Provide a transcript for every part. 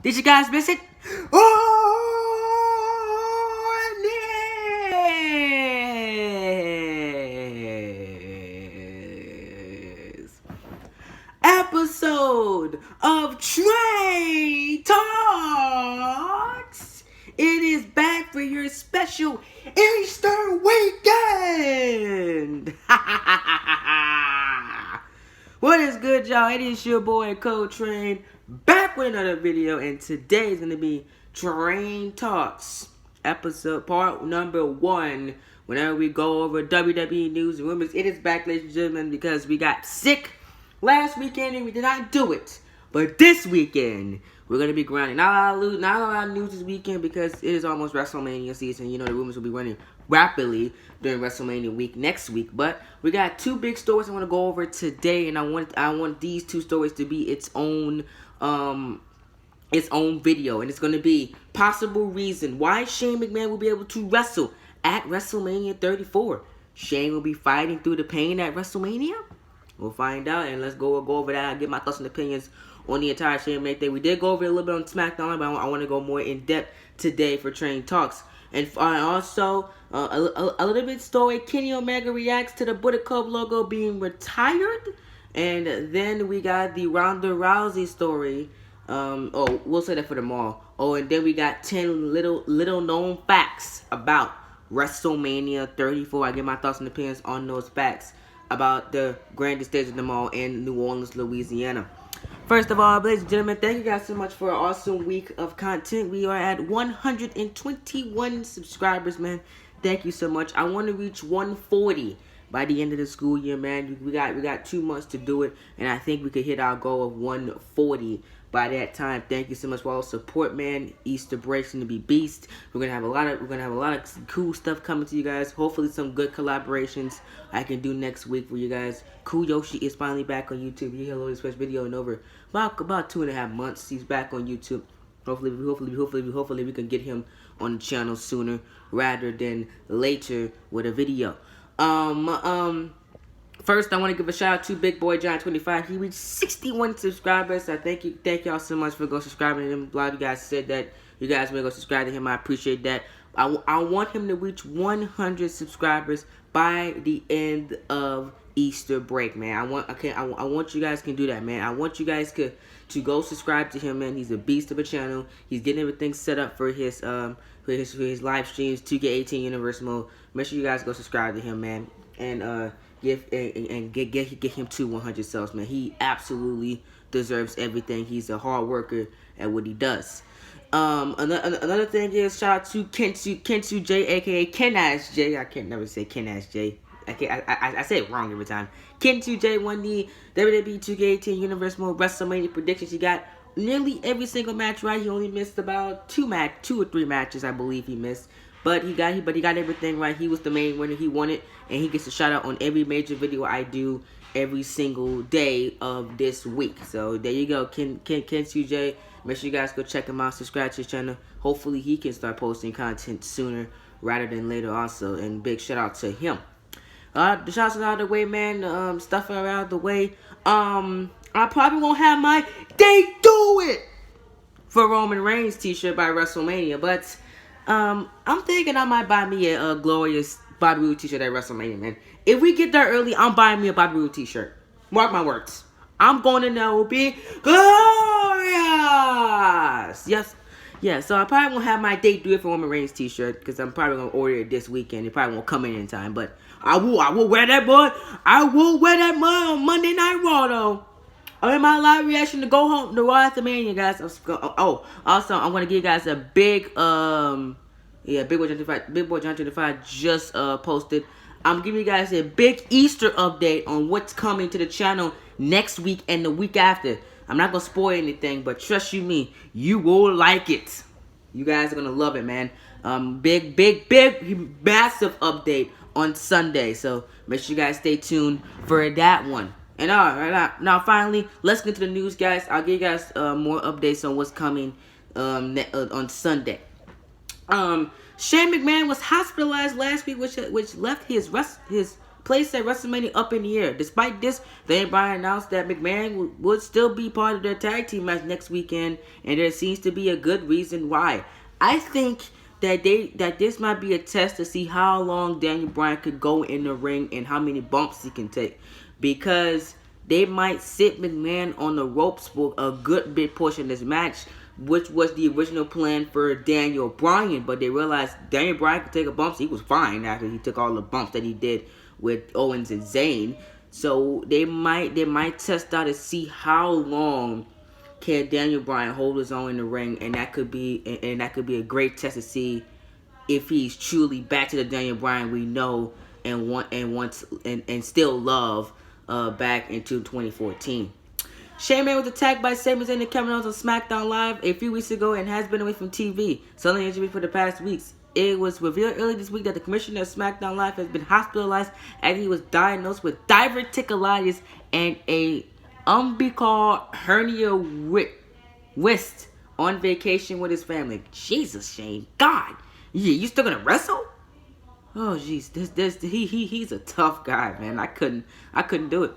Did you guys miss it? Oh, yes. Episode of Trey Talks. It is back for your special Easter weekend. What is good, y'all? It is your boy Co-Train back with another video, and today is gonna be Train Talks episode part number 1. Whenever we go over WWE news and rumors, it is back, ladies and gentlemen, because we got sick last weekend and we did not do it. But this weekend, we're going to be grinding. Not a lot of news this weekend because it is almost WrestleMania season. You know, the rumors will be running rapidly during WrestleMania week next week. But we got two big stories I want to go over today, and I want these two stories to be its own video, and it's going to be possible reason why Shane McMahon will be able to wrestle at WrestleMania 34. Shane will be fighting through the pain at WrestleMania. We'll find out, and let's go over that. I'll give my thoughts and opinions on the entire Shane McMahon thing. We did go over it a little bit on SmackDown, but I want to go more in depth today for Train Talks. And also, a little bit story, Kenny Omega reacts to the Bullet Club logo being retired. And then we got the Ronda Rousey story. We'll say that for tomorrow. And then we got 10 little known facts about WrestleMania 34. I give my thoughts and opinions on those facts about the grandest stage of them all in New Orleans, Louisiana. First of all, ladies and gentlemen, thank you guys so much for an awesome week of content. We are at 121 subscribers, man. Thank you so much. I want to reach 140 by the end of the school year, man. We got 2 months to do it, and I think we could hit our goal of 140 by that time. Thank you so much for all the support, man. Easter break's gonna be beast. We're gonna have a lot of cool stuff coming to you guys. Hopefully some good collaborations I can do next week for you guys. Cool Yoshi is finally back on YouTube. You hear his first video in over about 2.5 months. He's back on YouTube. Hopefully we can get him on the channel sooner rather than later with a video. First, I want to give a shout out to Big Boy John 25. He reached 61 subscribers. I thank y'all so much for subscribing to him. A lot of you guys said that you guys will go subscribe to him. I appreciate that. I want him to reach 100 subscribers by the end of Easter break, man. I want you guys can do that, man. I want you guys to go subscribe to him, man. He's a beast of a channel. He's getting everything set up for his live streams, 2K18 Universe Mode. Make sure you guys go subscribe to him, man, and get him to 100 subs, man. He absolutely deserves everything. He's a hard worker at what he does. Another thing is, shout out to Kensu J, aka Ken Ass J. I can't never say Ken Ass J. I say it wrong every time. Kensu J won the WWE 2K18 Universe Mode WrestleMania predictions. He got nearly every single match right. He only missed about 2 or 3 matches, I believe he missed. But he got everything right. He was the main winner. He won it, and he gets a shout out on every major video I do every single day of this week. So there you go, Ken CJ. Make sure you guys go check him out. Subscribe to his channel. Hopefully he can start posting content sooner rather than later also. And big shout out to him. The shots out of the way, man. Stuff out of the way. I probably won't have my "They Do It" for Roman Reigns t-shirt by WrestleMania, but I'm thinking I might buy me a glorious Bobby Roode t-shirt at WrestleMania, man. If we get there early, I'm buying me a Bobby Roode t-shirt. Mark my words. I'm going to know it will be glorious. Yes. Yeah, so I probably won't have my "They Do It" for Roman Reigns t-shirt because I'm probably going to order it this weekend. It probably won't come in time, but I will wear that, boy. I will wear that on Monday Night Raw, though. In my live reaction to go home to Raw after Mania, guys. Also, I'm gonna give you guys a big Big Boy John 25 just posted. I'm giving you guys a big Easter update on what's coming to the channel next week and the week after. I'm not gonna spoil anything, but trust you me, you will like it. You guys are gonna love it, man. Big, massive update on Sunday. So make sure you guys stay tuned for that one. And now finally, let's get to the news, guys. I'll give you guys more updates on what's coming on Sunday. Shane McMahon was hospitalized last week, which left his placed at WrestleMania up in the air. Despite this, Daniel Bryan announced that McMahon would still be part of their tag team match next weekend, and there seems to be a good reason why. I think that this might be a test to see how long Daniel Bryan could go in the ring and how many bumps he can take, because they might sit McMahon on the ropes for a good bit portion of this match, which was the original plan for Daniel Bryan, but they realized Daniel Bryan could take a bump, so he was fine after he took all the bumps that he did with Owens and Zayn. So they might test out to see how long can Daniel Bryan hold his own in the ring, and that could be a great test to see if he's truly back to the Daniel Bryan we know and still love back into 2014. Mcman was attacked by Sami Zayn and Kevin Owens on SmackDown Live a few weeks ago and has been away from TV, suffering injury for the past weeks. It was revealed earlier this week that the commissioner of SmackDown Live has been hospitalized after he was diagnosed with diverticulitis and a umbilical hernia wrist on vacation with his family. Jesus, Shane, God, you still gonna wrestle? Oh, jeez, he's a tough guy, man. I couldn't do it.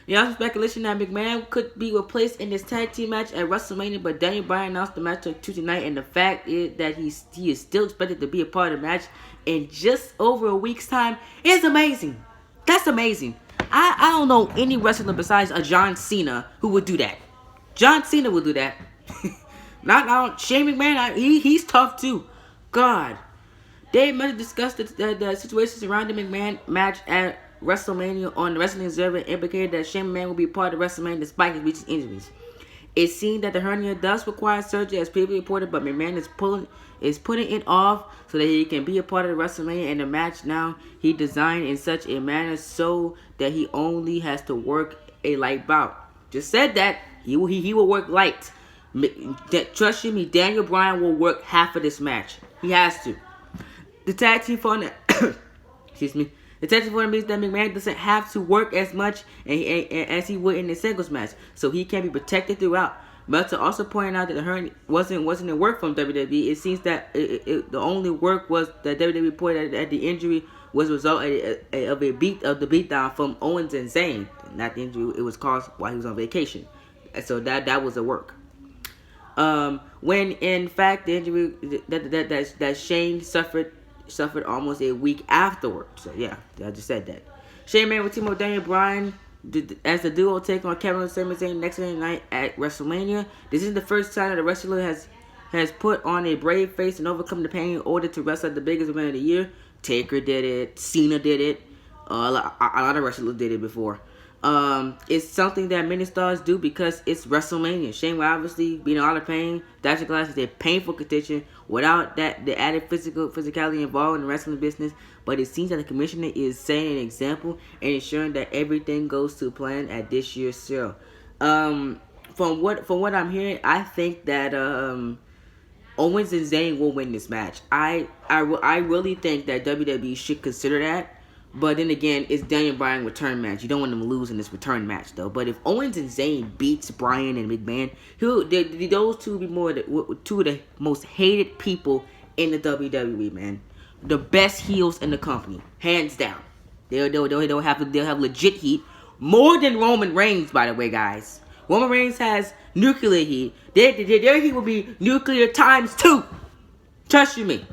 The also speculation that McMahon could be replaced in this tag team match at WrestleMania, but Daniel Bryan announced the match on Tuesday night, and the fact is that he is still expected to be a part of the match in just over a week's time is amazing. That's amazing. I don't know any wrestler besides a John Cena who would do that. John Cena would do that. Not Shane McMahon. He's tough too. God. They might discussed the situation surrounding McMahon match at WrestleMania on the Wrestling Observer, indicated that Shane McMahon will be part of WrestleMania despite his recent injuries. It seems that the hernia does require surgery as previously reported, but McMahon is putting it off so that he can be a part of the WrestleMania and the match. Now he designed in such a manner so that he only has to work a light bout. Just said that he will work light. Trust me, Daniel Bryan will work half of this match. He has to. The tag team for excuse me. The tag team for means that McMahon doesn't have to work as much as he would in the singles match, so he can be protected throughout. Meltzer also pointed out that the hernia wasn't a work from WWE. It seems that the only work was that WWE reported that the injury was a result of the beatdown from Owens and Zayn. Not the injury; it was caused while he was on vacation. So that was a work. When in fact the injury that Shane suffered almost a week afterward. So yeah, I just said that. Shane McMahon will team up with Daniel Bryan as the duo take on Kevin Owens and Sami Zayn next night at WrestleMania. This is the first time that a wrestler has put on a brave face and overcome the pain in order to wrestle at the biggest event of the year. Taker did it. Cena did it. A lot of wrestlers did it before. It's something that many stars do because it's WrestleMania. Shane will obviously be in a lot of pain. That's Glass is a painful condition without that the added physicality involved in the wrestling business. But it seems that the commissioner is setting an example and ensuring that everything goes to plan at this year's show. From what I'm hearing, I think that Owens and Zayn will win this match. I really think that WWE should consider that. But then again, it's Daniel Bryan return match. You don't want them to lose in this return match, though. But if Owens and Zayn beats Bryan and McMahon, those two will be two of the most hated people in the WWE, man. The best heels in the company, hands down. They'll have legit heat, more than Roman Reigns, by the way, guys. Roman Reigns has nuclear heat. Their heat will be nuclear times 2. Trust you me.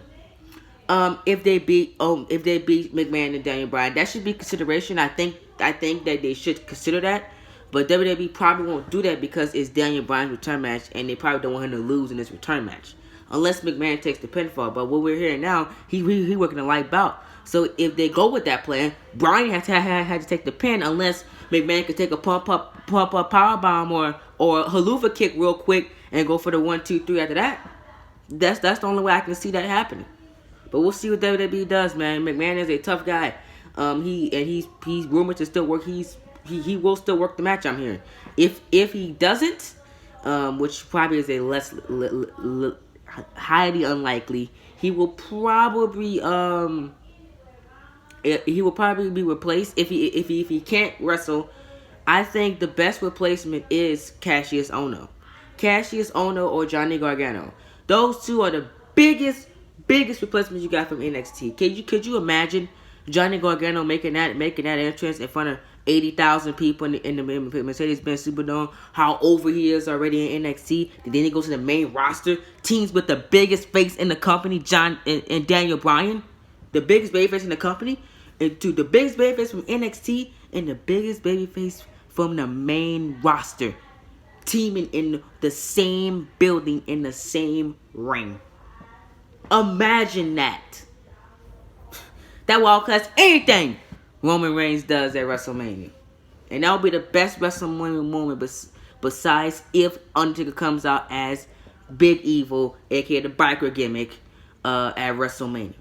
If they beat McMahon and Daniel Bryan, that should be consideration. I think that they should consider that, but WWE probably won't do that because it's Daniel Bryan's return match, and they probably don't want him to lose in this return match, unless McMahon takes the pinfall. But what we're hearing now, he working a light bout. So if they go with that plan, Bryan had to take the pin, unless McMahon could take a pump up power bomb or a haluva kick real quick and go for the 1, 2, 3 after that. That's the only way I can see that happening. But we'll see what WWE does, man. McMahon is a tough guy. He's rumored to still work. He will still work the match, I'm hearing. If he doesn't, which probably is a less highly unlikely, he will probably be replaced if he can't wrestle. I think the best replacement is Cassius Ohno or Johnny Gargano. Those two are the biggest replacements you got from NXT. Could you imagine Johnny Gargano making that entrance in front of 80,000 people in the Mercedes-Benz Superdome. How over he is already in NXT. And then he goes to the main roster, teams with the biggest face in the company, John and Daniel Bryan, the biggest babyface in the company, and to the biggest babyface from NXT and the biggest babyface from the main roster, teaming in the same building in the same ring. Imagine that. That will outclass anything Roman Reigns does at WrestleMania. And that will be the best WrestleMania moment besides if Undertaker comes out as Big Evil, aka the biker gimmick, at WrestleMania.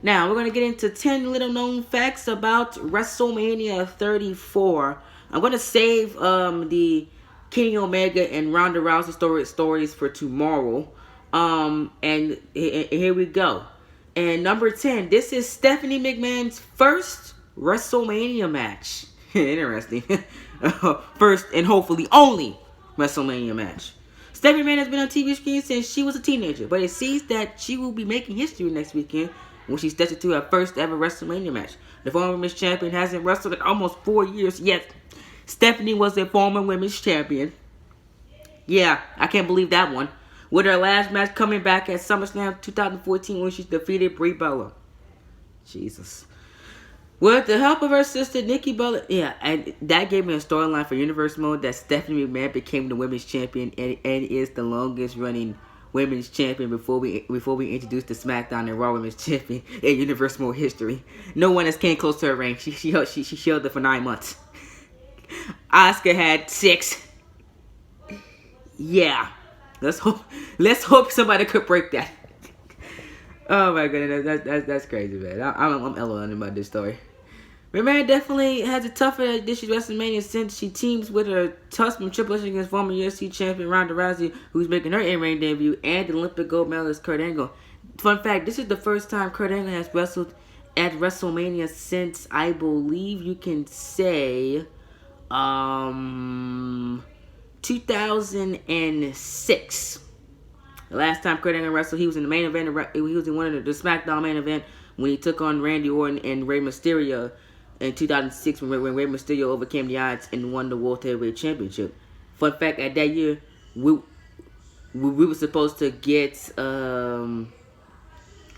Now, we're going to get into 10 little known facts about WrestleMania 34. I'm going to save the Kenny Omega and Ronda Rousey stories for tomorrow. And here we go. And number 10, this is Stephanie McMahon's first WrestleMania match. Interesting. First and hopefully only WrestleMania match. Stephanie McMahon has been on TV screen since she was a teenager, but it seems that she will be making history next weekend when she steps into her first ever WrestleMania match. The former women's champion hasn't wrestled in almost 4 years yet. Stephanie was a former women's champion. Yeah, I can't believe that one. With her last match coming back at SummerSlam 2014 when she defeated Brie Bella. Jesus. With the help of her sister Nikki Bella, yeah, and that gave me a storyline for Universe Mode that Stephanie McMahon became the women's champion and is the longest running women's champion before we introduced the SmackDown and Raw Women's Champion in Universe Mode history. No one has came close to her rank. She held it for 9 months. Asuka had 6. Yeah. Let's hope somebody could break that. Oh my goodness, that's crazy, man. I'm LOLing about this story. McMahon definitely has a tougher this year's WrestleMania since she teams with her husband Triple H against former UFC champion Ronda Rousey, who's making her in-ring debut, and the Olympic gold medalist Kurt Angle. Fun fact: this is the first time Kurt Angle has wrestled at WrestleMania since I believe you can say 2006. The last time Kurt Angle wrestled, he was in the main event. He was in one of the SmackDown main event when he took on Randy Orton and Rey Mysterio in 2006 when Rey Mysterio overcame the odds and won the World Heavyweight Championship. Fun fact: at that year, we were supposed to get I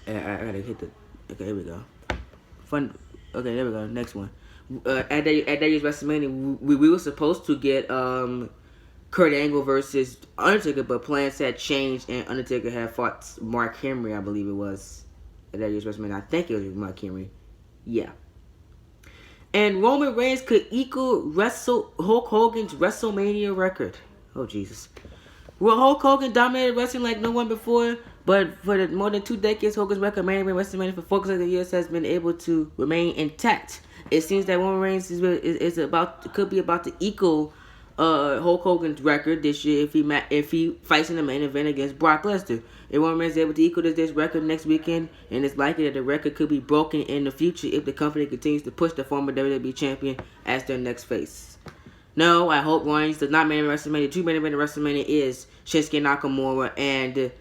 gotta hit the. Okay, here we go. Fun. Okay, there we go. Next one. At that year's WrestleMania, we were supposed to get Kurt Angle versus Undertaker, but plans had changed, and Undertaker had fought Mark Henry, I believe it was, at that year's WrestleMania. I think it was Mark Henry. Yeah. And Roman Reigns could equal Hulk Hogan's WrestleMania record. Oh, Jesus. Well, Hulk Hogan dominated wrestling like no one before, but for more than 2 decades, Hogan's record main event WrestleMania for 4 consecutive years has been able to remain intact. It seems that Roman Reigns could be about to equal Hulk Hogan's record this year if he fights in the main event against Brock Lesnar. If Roman Reigns is able to equal this record next weekend, and it's likely that the record could be broken in the future if the company continues to push the former WWE champion as their next face. No, I hope Reigns does not main event WrestleMania. 2 main event WrestleMania is Shinsuke Nakamura and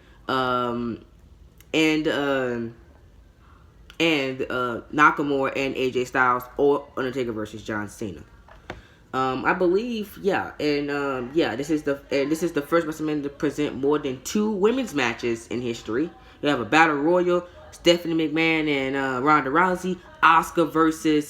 Nakamura and AJ Styles, or Undertaker versus John Cena. I believe, this is the first WrestleMania to present more than 2 women's matches in history. You have a battle royal, Stephanie McMahon and Ronda Rousey, Asuka versus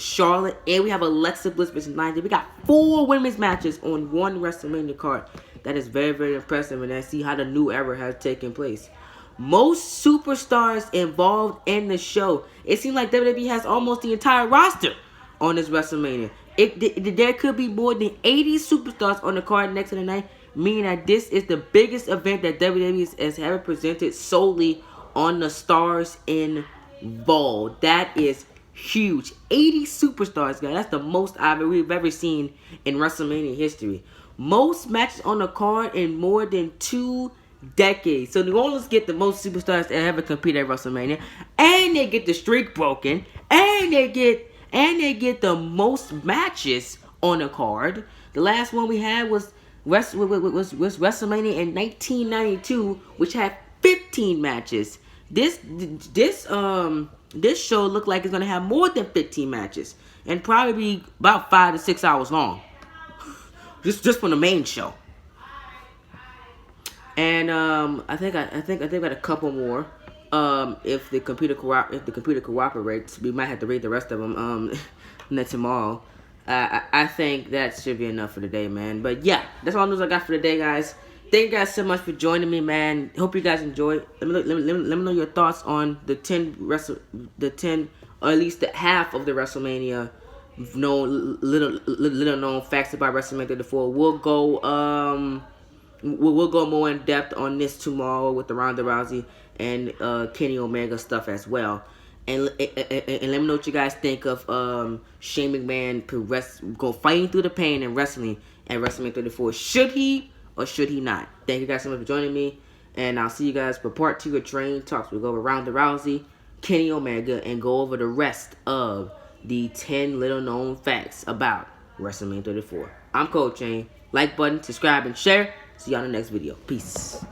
Charlotte, and we have Alexa Bliss versus Nia. We got 4 women's matches on one WrestleMania card. That is very, very impressive, and I see how the new era has taken place. Most superstars involved in the show. It seems like WWE has almost the entire roster on this WrestleMania. There could be more than 80 superstars on the card next to the night, meaning that this is the biggest event that WWE has ever presented solely on the stars involved. That is huge. 80 superstars, guys. That's the most we've ever seen in WrestleMania history. Most matches on the card in more than 2 decades. So New Orleans get the most superstars that ever compete at WrestleMania, and they get the streak broken, and they get the most matches on the card. The last one we had was WrestleMania in 1992, which had 15 matches. this show looked like it's gonna have more than 15 matches and probably be about 5 to 6 hours long. Just from the main show. And I think I got a couple more. If the computer cooperates, we might have to read the rest of them tomorrow. I think that should be enough for today, man. But yeah, that's all the news I got for today, guys. Thank you guys so much for joining me, man. Hope you guys enjoyed. Let me know your thoughts on the 10, or at least the half of the WrestleMania little known facts about WrestleMania 34. We'll go more in depth on this tomorrow with the Ronda Rousey and Kenny Omega stuff as well. And let me know what you guys think of Shane McMahon go fighting through the pain and wrestling at WrestleMania 34. Should he or should he not? Thank you guys so much for joining me. And I'll see you guys for part 2 of Train Talks. We'll go over Ronda Rousey, Kenny Omega, and go over the rest of the 10 little known facts about WrestleMania 34. I'm Coach Chain. Like button, subscribe, and share. See y'all in the next video. Peace.